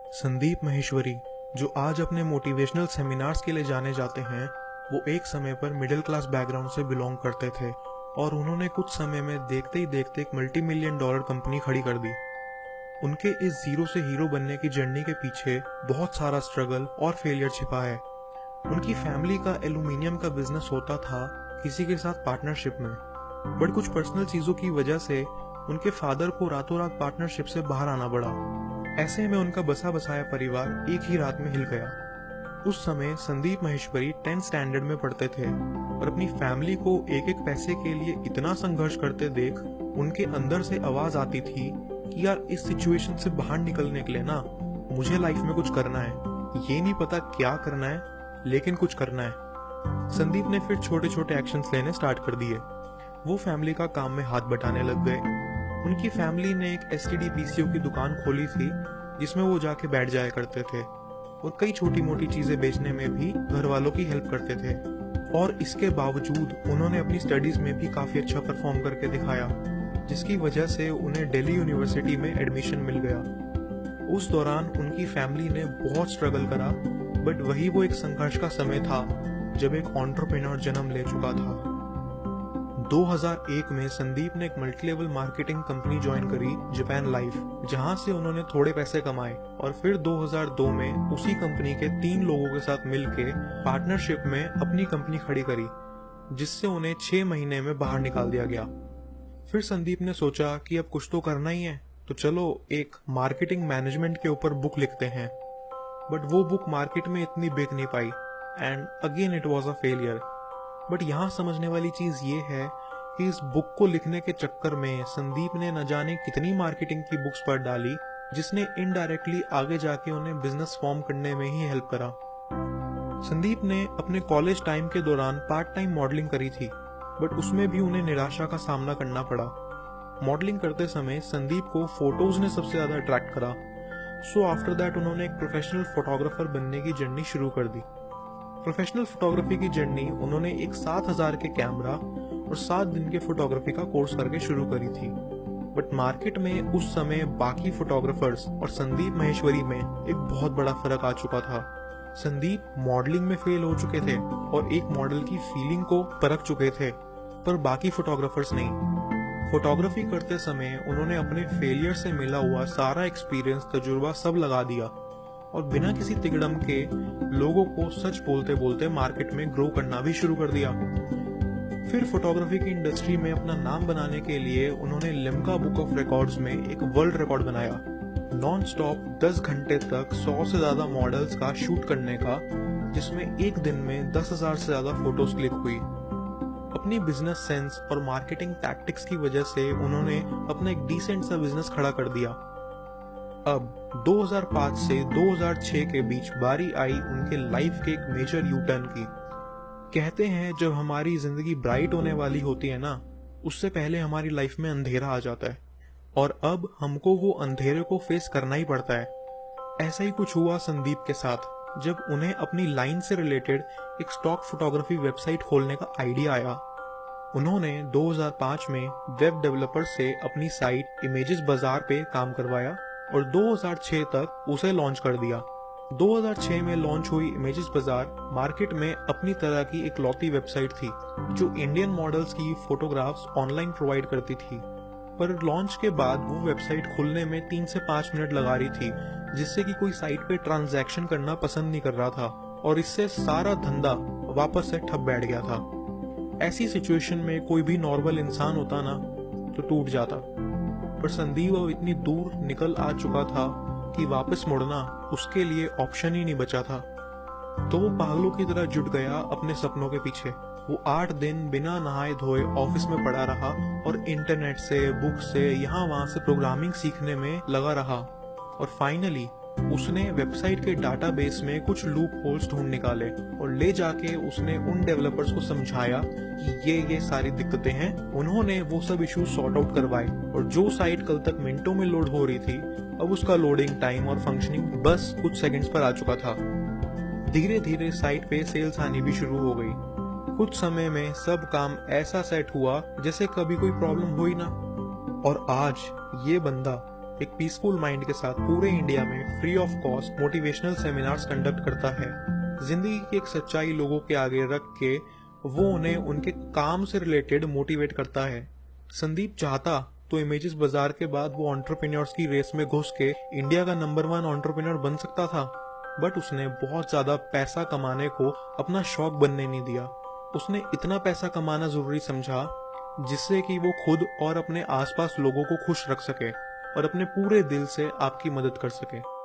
संदीप माहेश्वरी, जो आज अपने मोटिवेशनल सेमिनार्स के लिए जाने जाते हैं, वो एक समय पर मिडिल क्लास बैकग्राउंड से बिलोंग करते थे और उन्होंने कुछ समय में देखते ही देखते एक $multi million कंपनी खड़ी कर दी। उनके इस जीरो से हीरो बनने की जर्नी के पीछे बहुत सारा स्ट्रगल और फेलियर छिपा है। उनकी फैमिली का एल्यूमिनियम का बिजनेस होता था किसी के साथ पार्टनरशिप में, बट कुछ पर्सनल चीजों की वजह से उनके फादर को रातों रात पार्टनरशिप से बाहर आना पड़ा। ऐसे में उनका बसा बसाया परिवार एक ही रात में हिल गया। उस समय संदीप माहेश्वरी 10th स्टैंडर्ड में पढ़ते थे और अपनी फैमिली को एक एक पैसे के लिए इतना संघर्ष करते देख उनके अंदर से आवाज आती थी कि यार इस सिचुएशन से बाहर निकलने के लिए ना मुझे लाइफ में कुछ करना है। ये नहीं पता क्या करना है, लेकिन कुछ करना है। संदीप ने फिर छोटे छोटे एक्शंस लेने स्टार्ट कर दिए। वो फैमिली का काम में हाथ बटाने लग गए। उनकी फैमिली ने एक एसटीडी पीसीओ की दुकान खोली थी जिसमें वो जाके बैठ जाया करते थे और कई छोटी मोटी चीजें बेचने में भी घर वालों की हेल्प करते थे। और इसके बावजूद उन्होंने अपनी स्टडीज में भी काफी अच्छा परफॉर्म करके दिखाया, जिसकी वजह से उन्हें दिल्ली यूनिवर्सिटी में एडमिशन मिल गया। उस दौरान उनकी फैमिली ने बहुत स्ट्रगल करा, बट वही वो एक संघर्ष का समय था जब एक एंटरप्रेन्योर जन्म ले चुका था। 2001 में संदीप ने एक multi level marketing company join करी, जापान लाइफ, जहां से उन्होंने थोड़े पैसे कमाए और फिर 2002 में उसी कंपनी के 3 लोगों के साथ मिलके पार्टनरशिप में अपनी कंपनी खड़ी करी, जिससे उन्हें 6 महीने में बाहर निकाल दिया गया। फिर संदीप ने सोचा कि अब कुछ तो करना ही है, तो चलो एक मार्केटिंग मैनेजमेंट के ऊपर बुक लिखते हैं। बट वो बुक मार्केट में इतनी बिक नहीं पाई and again it was a failure. But यहाँ समझने वाली चीज ये है कि इस बुक को लिखने के चक्कर में संदीप ने न जाने कितनी मार्केटिंग की बुक्स पढ़ डाली, जिसने इनडायरेक्टली आगे जाके उन्हें बिजनेस फॉर्म करने में ही हेल्प करा। संदीप ने अपने कॉलेज टाइम के दौरान पार्ट टाइम मॉडलिंग करी थी, बट उसमें भी उन्हें निराशा का सामना करना पड़ा। मॉडलिंग करते समय संदीप को फोटोज ने सबसे ज्यादा अट्रैक्ट करा, सो आफ्टर दैट उन्होंने एक प्रोफेशनल फोटोग्राफर बनने की जर्नी शुरू कर दी। प्रोफेशनल फोटोग्राफी की जर्नी उन्होंने एक 7000 के कैमरा और 7 दिन के फोटोग्राफी का कोर्स करके शुरू करी थी। बट मार्केट में उस समय बाकी फोटोग्राफर्स और संदीप माहेश्वरी में एक बहुत बड़ा फर्क आ चुका था। संदीप मॉडलिंग में फेल हो चुके थे और एक मॉडल की फीलिंग को परख चुके थे, पर बाकी फोटोग्राफर्स नहीं। फोटोग्राफी करते समय उन्होंने अपने फेलियर से मिला हुआ सारा एक्सपीरियंस, तजुर्बा सब लगा दिया और बिना किसी तिगड़म के लोगों को सच बोलते बोलते मार्केट में ग्रो करना भी शुरू कर दिया। फिर फोटोग्राफी की इंडस्ट्री में अपना नाम बनाने के लिए उन्होंने लिम्का बुक ऑफ रिकॉर्ड्स में एक वर्ल्ड रिकॉर्ड बनाया, नॉन स्टॉप 10 घंटे तक 100 से ज्यादा मॉडल्स का शूट करने का, जिसमें एक दिन में 10,000 से ज्यादा फोटोज क्लिक हुई। अपनी बिजनेस सेंस और मार्केटिंग टैक्टिक्स की वजह से उन्होंने अपना एक डिसेंट सा बिजनेस खड़ा कर दिया। अब 2005 से 2006 के बीच बारी आई उनके लाइफ के एक मेजर यू टर्न की। कहते हैं जब हमारी जिंदगी ब्राइट होने वाली होती है ना, उससे पहले हमारी लाइफ में अंधेरा आ जाता है और अब हमको वो अंधेरे को फेस करना ही पड़ता है। ऐसा ही कुछ हुआ संदीप के साथ जब उन्हें अपनी लाइन से रिलेटेड एक स्टॉक फोटोग्राफी वेबसाइट खोलने का आइडिया आया। उन्होंने 2005 में वेब डेवलपर से अपनी साइट इमेजेस बाजार पे काम करवाया और 2006 तक उसे लॉन्च कर दिया। 2006 में लॉन्च हुई इमेजेस बाजार मार्केट में अपनी तरह की एक लौती वेबसाइट थी जो इंडियन मॉडल्स की फोटोग्राफ्स ऑनलाइन प्रोवाइड करती थी। पर लॉन्च के बाद वो वेबसाइट खुलने में 3 से 5 मिनट लगा रही थी, जिससे कि कोई साइट पे ट्रांजैक्शन करना पसंद नहीं कर रहा था और इससे सारा धंधा वापस से ठप बैठ गया था। ऐसी सिचुएशन में कोई भी नॉर्मल इंसान होता ना तो टूट जाता, पर संदीप अब इतनी दूर निकल आ चुका था कि वापस मुड़ना उसके लिए ऑप्शन ही नहीं बचा था। तो वो पागलों की तरह जुट गया अपने सपनों के पीछे। वो 8 दिन बिना नहाए धोए ऑफिस में पड़ा रहा और इंटरनेट से, बुक से, यहाँ वहां से प्रोग्रामिंग सीखने में लगा रहा और फाइनली उसने वेबसाइट के डाटाबेस में कुछ लूप होल्स ढूंढ निकाले और ले जाके उसने उन डेवलपर्स को समझाया कि ये सारी दिक्कतें हैं। उन्होंने वो सब इश्यूज सॉर्ट आउट करवाए और जो साइट कल तक मिनटों में लोड हो रही थी, अब उसका लोडिंग टाइम और फंक्शनिंग बस कुछ सेकंड्स पर आ चुका था। धीरे धीरे साइट पे सेल्स आनी भी शुरू हो गई। कुछ समय में सब काम ऐसा सेट हुआ जैसे कभी कोई प्रॉब्लम हुई ना। और आज ये बंदा एक पीसफुल माइंड के साथ पूरे इंडिया में free of cost motivational seminars conduct करता है। जिंदगी की एक सच्चाई लोगों के आगे रख के वो उन्हें उनके काम से रिलेटेड मोटिवेट करता है। संदीप चाहता तो इमेजेस बाजार के बाद वो एंटरप्रेन्योर्स की रेस में घुस के इंडिया का नंबर 1 एंटरप्रेन्योर बन सकता था, बट उसने बहुत ज्यादा पैसा कमाने को अपना शौक बनने नहीं दिया। उसने इतना पैसा कमाना जरूरी समझा जिससे कि वो खुद और अपने आसपास लोगों को खुश रख सके और अपने पूरे दिल से आपकी मदद कर सके।